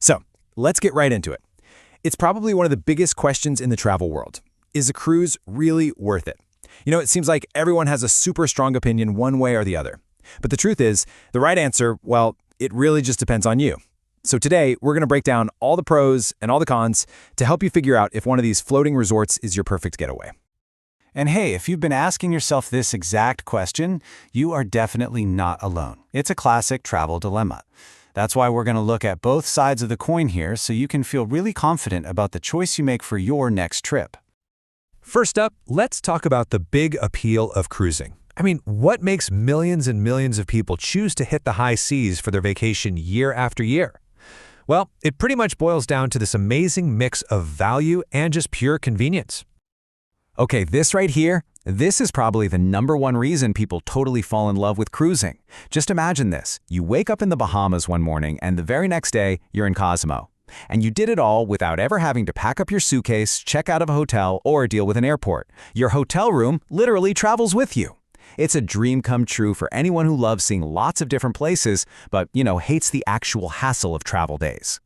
So, let's get right into it. It's probably one of the biggest questions in the travel world. Is a cruise really worth it? It seems like everyone has a super strong opinion one way or the other. But the truth is, the right answer, well, it really just depends on you. So today, we're going to break down all the pros and all the cons to help you figure out if one of these floating resorts is your perfect getaway. And hey, if you've been asking yourself this exact question, you are definitely not alone. It's a classic travel dilemma. That's why we're going to look at both sides of the coin here so you can feel really confident about the choice you make for your next trip. First up, let's talk about the big appeal of cruising. What makes millions and millions of people choose to hit the high seas for their vacation year after year? Well, it pretty much boils down to this amazing mix of value and just pure convenience. Okay, this right here, this is probably the #1 reason people totally fall in love with cruising. Just imagine this. You wake up in the Bahamas one morning and the very next day, you're in Cozumel. And you did it all without ever having to pack up your suitcase, check out of a hotel, or deal with an airport. Your hotel room literally travels with you. It's a dream come true for anyone who loves seeing lots of different places, but, hates the actual hassle of travel days.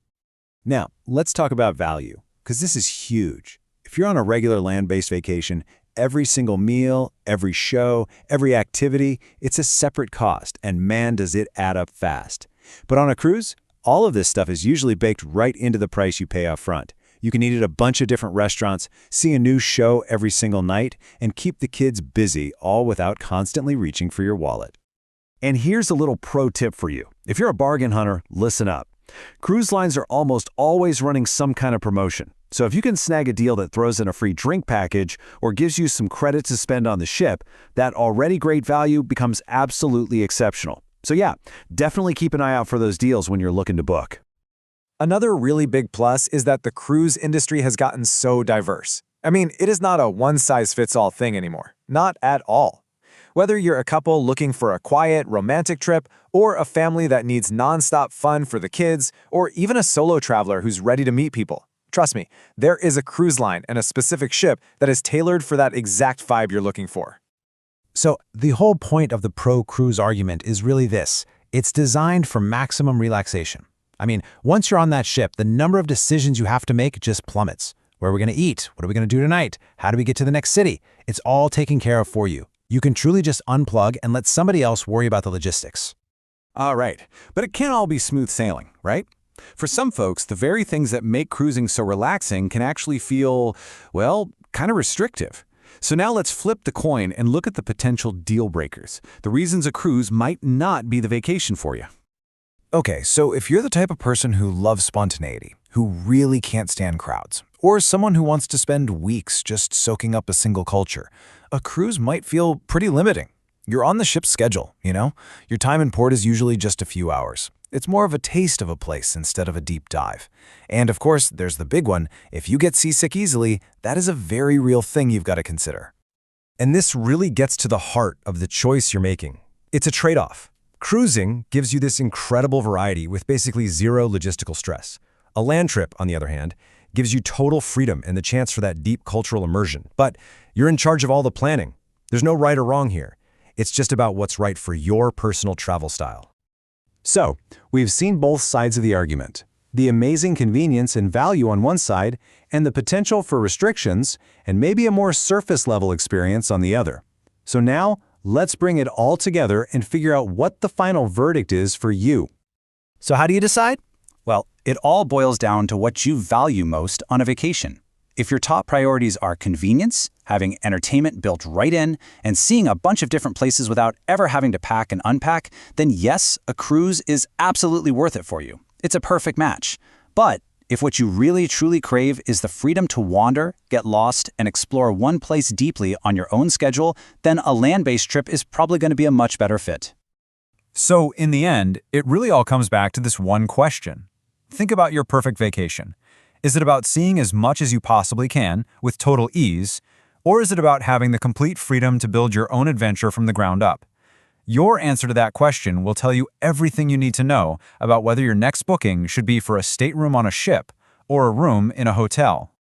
Now, let's talk about value, because this is huge. If you're on a regular land-based vacation, every single meal, every show, every activity, it's a separate cost, and man, does it add up fast. But on a cruise, all of this stuff is usually baked right into the price you pay up front. You can eat at a bunch of different restaurants, see a new show every single night, and keep the kids busy, all without constantly reaching for your wallet. And here's a little pro tip for you. If you're a bargain hunter, listen up. Cruise lines are almost always running some kind of promotion. So if you can snag a deal that throws in a free drink package or gives you some credit to spend on the ship, that already great value becomes absolutely exceptional. So yeah, definitely keep an eye out for those deals when you're looking to book. Another really big plus is that the cruise industry has gotten so diverse. It is not a one-size-fits-all thing anymore. Not at all. Whether you're a couple looking for a quiet, romantic trip, or a family that needs nonstop fun for the kids, or even a solo traveler who's ready to meet people, trust me, there is a cruise line and a specific ship that is tailored for that exact vibe you're looking for. So the whole point of the pro-cruise argument is really this. It's designed for maximum relaxation. Once you're on that ship, the number of decisions you have to make just plummets. Where are we going to eat? What are we going to do tonight? How do we get to the next city? It's all taken care of for you. You can truly just unplug and let somebody else worry about the logistics. All right, but it can't all be smooth sailing, right? For some folks, the very things that make cruising so relaxing can actually feel, well, kind of restrictive. So now let's flip the coin and look at the potential deal breakers, the reasons a cruise might not be the vacation for you. Okay, so if you're the type of person who loves spontaneity, who really can't stand crowds, or someone who wants to spend weeks just soaking up a single culture, a cruise might feel pretty limiting. You're on the ship's schedule, Your time in port is usually just a few hours. It's more of a taste of a place instead of a deep dive. And of course, there's the big one. If you get seasick easily, that is a very real thing you've got to consider. And this really gets to the heart of the choice you're making. It's a trade-off. Cruising gives you this incredible variety with basically zero logistical stress. A land trip, on the other hand, gives you total freedom and the chance for that deep cultural immersion. But you're in charge of all the planning. There's no right or wrong here. It's just about what's right for your personal travel style. So, we've seen both sides of the argument. The amazing convenience and value on one side, and the potential for restrictions, and maybe a more surface-level experience on the other. So now, let's bring it all together and figure out what the final verdict is for you. So how do you decide? Well, it all boils down to what you value most on a vacation. If your top priorities are convenience, having entertainment built right in, and seeing a bunch of different places without ever having to pack and unpack, then yes, a cruise is absolutely worth it for you. It's a perfect match. But if what you really truly crave is the freedom to wander, get lost, and explore one place deeply on your own schedule, then a land-based trip is probably going to be a much better fit. So in the end, it really all comes back to this one question. Think about your perfect vacation. Is it about seeing as much as you possibly can with total ease, or is it about having the complete freedom to build your own adventure from the ground up? Your answer to that question will tell you everything you need to know about whether your next booking should be for a stateroom on a ship or a room in a hotel.